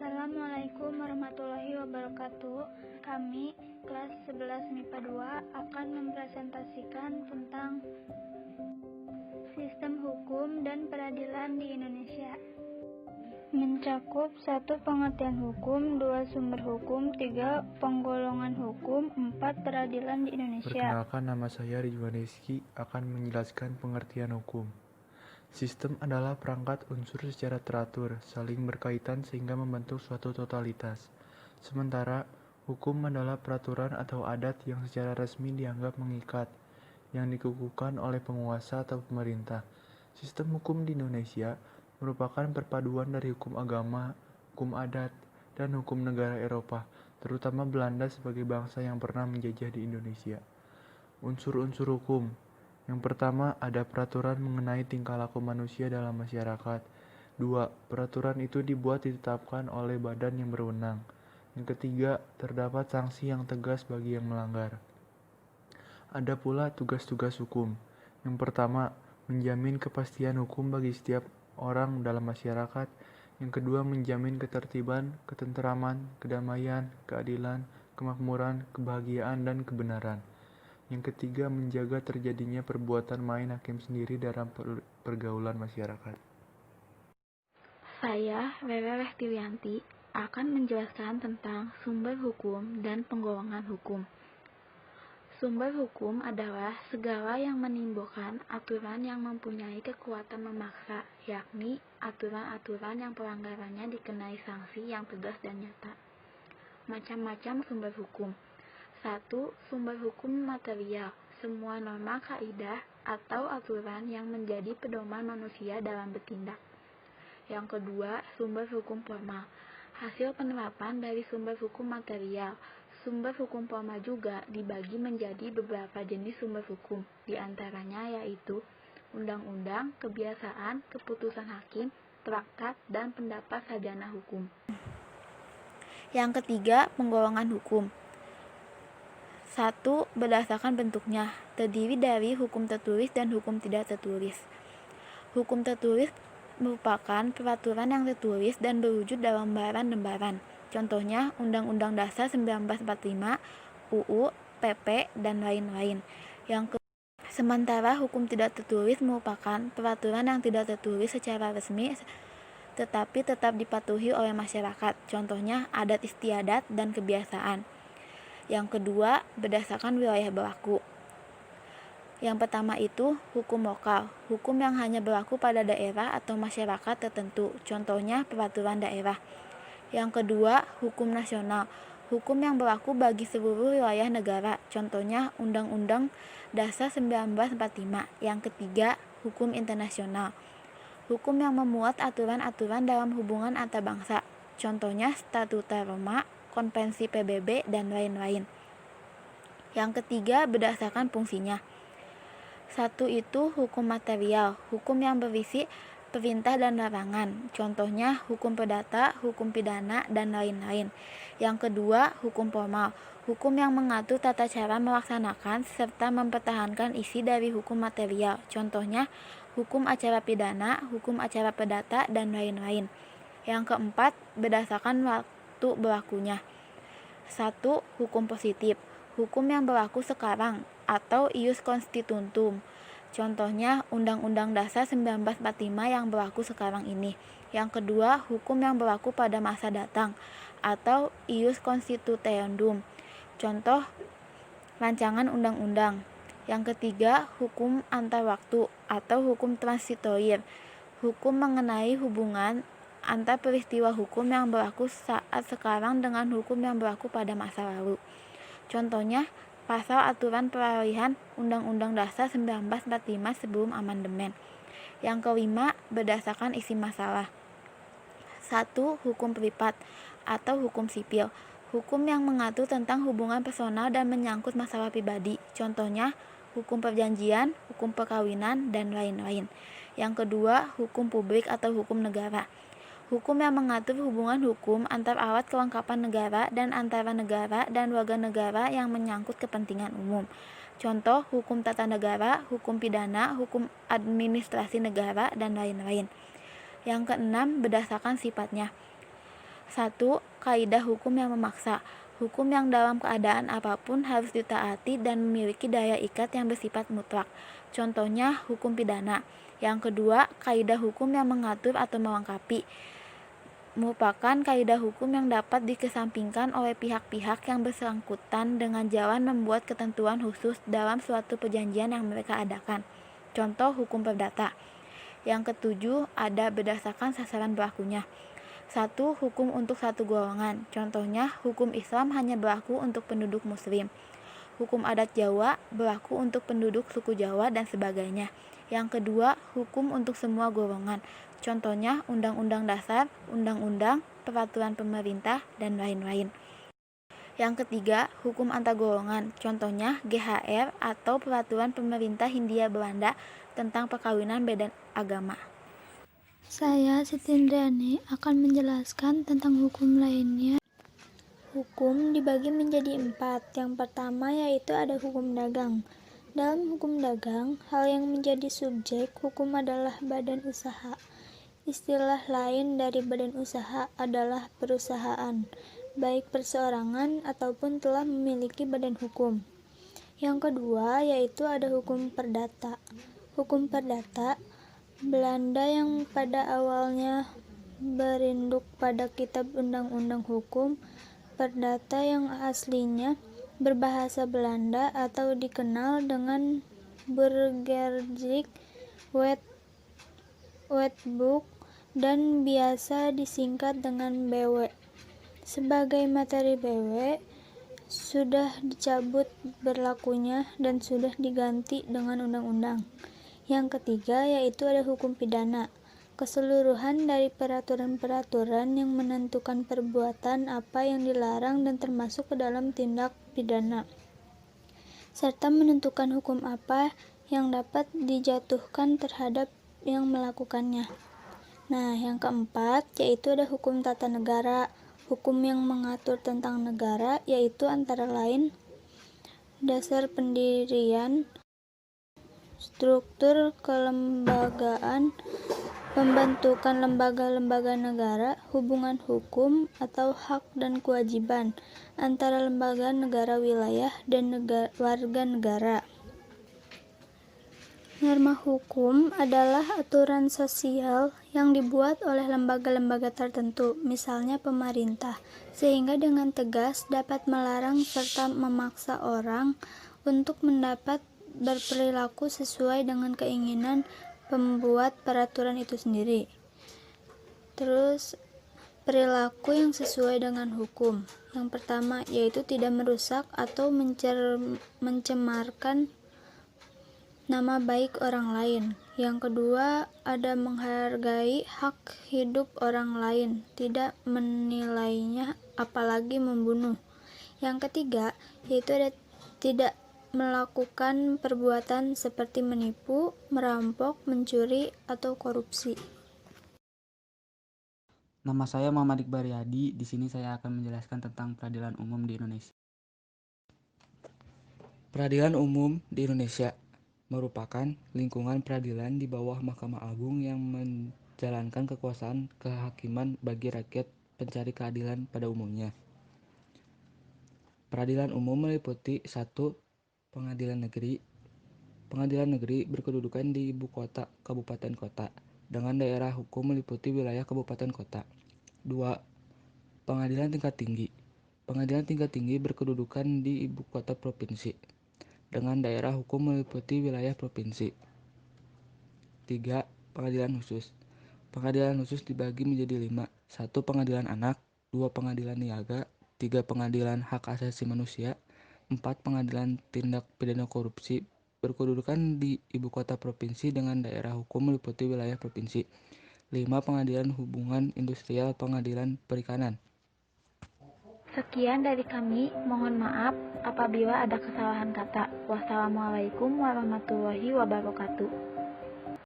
Assalamualaikum warahmatullahi wabarakatuh. Kami kelas 11 MIPA 2 akan mempresentasikan tentang sistem hukum dan peradilan di Indonesia. Mencakup 1. Pengertian hukum, 2. Sumber hukum, 3. Penggolongan hukum, 4. Peradilan di Indonesia. Perkenalkan, nama saya Ridwan Rizky akan menjelaskan pengertian hukum. Sistem adalah perangkat unsur secara teratur, saling berkaitan sehingga membentuk suatu totalitas. Sementara, hukum adalah peraturan atau adat yang secara resmi dianggap mengikat, yang dikukuhkan oleh penguasa atau pemerintah. Sistem hukum di Indonesia merupakan perpaduan dari hukum agama, hukum adat, dan hukum negara Eropa, terutama Belanda sebagai bangsa yang pernah menjajah di Indonesia. Unsur-unsur hukum. Yang pertama, ada peraturan mengenai tingkah laku manusia dalam masyarakat. 2. Peraturan itu dibuat ditetapkan oleh badan yang berwenang. Yang ketiga, terdapat sanksi yang tegas bagi yang melanggar. Ada pula tugas-tugas hukum. Yang pertama, menjamin kepastian hukum bagi setiap orang dalam masyarakat. Yang kedua, menjamin ketertiban, ketenteraman, kedamaian, keadilan, kemakmuran, kebahagiaan, dan kebenaran. Yang ketiga, menjaga terjadinya perbuatan main hakim sendiri dalam pergaulan masyarakat. Saya, Rere Restiwianti, akan menjelaskan tentang sumber hukum dan penggolongan hukum. Sumber hukum adalah segala yang menimbulkan aturan yang mempunyai kekuatan memaksa, yakni aturan-aturan yang pelanggarannya dikenai sanksi yang tegas dan nyata. Macam-macam sumber hukum. 1. Sumber hukum material, semua norma kaidah atau aturan yang menjadi pedoman manusia dalam bertindak. Yang kedua, sumber hukum formal, hasil penerapan dari sumber hukum material. Sumber hukum formal juga dibagi menjadi beberapa jenis sumber hukum, diantaranya yaitu undang-undang, kebiasaan, keputusan hakim, traktat, dan pendapat sarjana hukum. Yang ketiga, penggolongan hukum. 1. Berdasarkan bentuknya, terdiri dari hukum tertulis dan hukum tidak tertulis. Hukum tertulis merupakan peraturan yang tertulis dan berwujud dalam lembaran-lembaran. Contohnya, Undang-Undang Dasar 1945, UU, PP, dan lain-lain. Sementara hukum tidak tertulis merupakan peraturan yang tidak tertulis secara resmi tetapi tetap dipatuhi oleh masyarakat. Contohnya, adat istiadat dan kebiasaan. Yang kedua, berdasarkan wilayah berlaku. Yang pertama itu hukum lokal, hukum yang hanya berlaku pada daerah atau masyarakat tertentu, contohnya peraturan daerah. Yang kedua, hukum nasional, hukum yang berlaku bagi seluruh wilayah negara, contohnya Undang-Undang Dasar 1945. Yang ketiga, hukum internasional, hukum yang memuat aturan-aturan dalam hubungan antar bangsa, contohnya Statuta Roma, Konvensi PBB, dan lain-lain. Yang ketiga, berdasarkan fungsinya. 1. Itu hukum material, hukum yang berisi perintah dan larangan, contohnya hukum perdata, hukum pidana, dan lain-lain. Yang kedua, hukum formal, hukum yang mengatur tata cara melaksanakan serta mempertahankan isi dari hukum material, contohnya hukum acara pidana, hukum acara perdata, dan lain-lain. Yang keempat, berdasarkan waktu berlakunya. 1. Hukum positif, hukum yang berlaku sekarang atau ius constitutum, contohnya Undang-Undang Dasar 1945 yang berlaku sekarang ini. Yang kedua, hukum yang berlaku pada masa datang atau ius constituendum, contoh rancangan undang-undang. Yang ketiga, hukum antar waktu atau hukum transitorir, hukum mengenai hubungan antar peristiwa hukum yang berlaku saat sekarang dengan hukum yang berlaku pada masa lalu. Contohnya, pasal aturan peralihan Undang-Undang Dasar 1945 sebelum amandemen. Yang kelima, berdasarkan isi masalah. 1. Hukum privat atau hukum sipil, hukum yang mengatur tentang hubungan personal dan menyangkut masalah pribadi, contohnya hukum perjanjian, hukum perkawinan, dan lain-lain. Yang kedua, hukum publik atau hukum negara, hukum yang mengatur hubungan hukum antar alat kelengkapan negara dan antara negara dan warga negara yang menyangkut kepentingan umum. Contoh, hukum tata negara, hukum pidana, hukum administrasi negara, dan lain-lain. Yang keenam, berdasarkan sifatnya. 1. Kaidah hukum yang memaksa. Hukum yang dalam keadaan apapun harus ditaati dan memiliki daya ikat yang bersifat mutlak. Contohnya hukum pidana. Yang kedua, kaidah hukum yang mengatur atau melengkapi. Merupakan kaidah hukum yang dapat dikesampingkan oleh pihak-pihak yang bersangkutan dengan jalan membuat ketentuan khusus dalam suatu perjanjian yang mereka adakan. Contoh hukum perdata. Yang ketujuh, ada berdasarkan sasaran berlakunya. 1. Hukum untuk satu golongan. Contohnya, hukum Islam hanya berlaku untuk penduduk Muslim. Hukum adat Jawa berlaku untuk penduduk suku Jawa dan sebagainya. Yang kedua, hukum untuk semua golongan. Contohnya, Undang-Undang Dasar, Undang-Undang, Peraturan Pemerintah, dan lain-lain. Yang ketiga, hukum antar golongan. Contohnya, GHR atau Peraturan Pemerintah Hindia Belanda tentang perkawinan beda agama. Saya, Siti Indriani, akan menjelaskan tentang hukum lainnya. Hukum dibagi menjadi 4. Yang pertama yaitu ada hukum dagang. Dalam hukum dagang, hal yang menjadi subjek hukum adalah badan usaha. Istilah lain dari badan usaha adalah perusahaan, baik perseorangan ataupun telah memiliki badan hukum. Yang kedua yaitu ada hukum perdata. Hukum perdata Belanda yang pada awalnya berinduk pada kitab undang-undang hukum perdata yang aslinya berbahasa Belanda atau dikenal dengan Burgerlijk Wetboek dan biasa disingkat dengan BW. Sebagai materi BW sudah dicabut berlakunya dan sudah diganti dengan undang-undang. Yang ketiga yaitu ada hukum pidana. Keseluruhan dari peraturan-peraturan yang menentukan perbuatan apa yang dilarang dan termasuk ke dalam tindak pidana, serta menentukan hukum apa yang dapat dijatuhkan terhadap yang melakukannya. Nah, yang keempat yaitu ada hukum tata negara. Hukum yang mengatur tentang negara yaitu antara lain dasar pendirian, struktur kelembagaan, pembentukan lembaga-lembaga negara, hubungan hukum atau hak dan kewajiban antara lembaga negara wilayah dan warga negara. Norma hukum adalah aturan sosial yang dibuat oleh lembaga-lembaga tertentu, misalnya pemerintah, sehingga dengan tegas dapat melarang serta memaksa orang untuk mendapat berperilaku sesuai dengan keinginan pembuat peraturan itu sendiri. Terus, perilaku yang sesuai dengan hukum. Yang pertama yaitu tidak merusak atau mencemarkan nama baik orang lain. Yang kedua, ada menghargai hak hidup orang lain, tidak menilainya apalagi membunuh. Yang ketiga, yaitu ada tidak melakukan perbuatan seperti menipu, merampok, mencuri, atau korupsi. Nama saya Muhammad Iqbal Riyadi. Di sini saya akan menjelaskan tentang peradilan umum di Indonesia. Peradilan umum di Indonesia merupakan lingkungan peradilan di bawah Mahkamah Agung yang menjalankan kekuasaan kehakiman bagi rakyat pencari keadilan pada umumnya. Peradilan umum meliputi 1. Pengadilan negeri. Pengadilan negeri berkedudukan di ibu kota kabupaten kota dengan daerah hukum meliputi wilayah kabupaten kota. 2. Pengadilan tingkat tinggi. Pengadilan tingkat tinggi berkedudukan di ibu kota provinsi dengan daerah hukum meliputi wilayah provinsi. 3. Pengadilan khusus. Pengadilan khusus dibagi menjadi 5. 1. Pengadilan anak. 2. Pengadilan niaga. 3. Pengadilan hak asasi manusia. 4. Pengadilan tindak pidana korupsi berkedudukan di ibu kota provinsi dengan daerah hukum meliputi wilayah provinsi. 5. Pengadilan hubungan industrial. Pengadilan perikanan. Sekian dari kami, mohon maaf apabila ada kesalahan kata. Wassalamualaikum warahmatullahi wabarakatuh.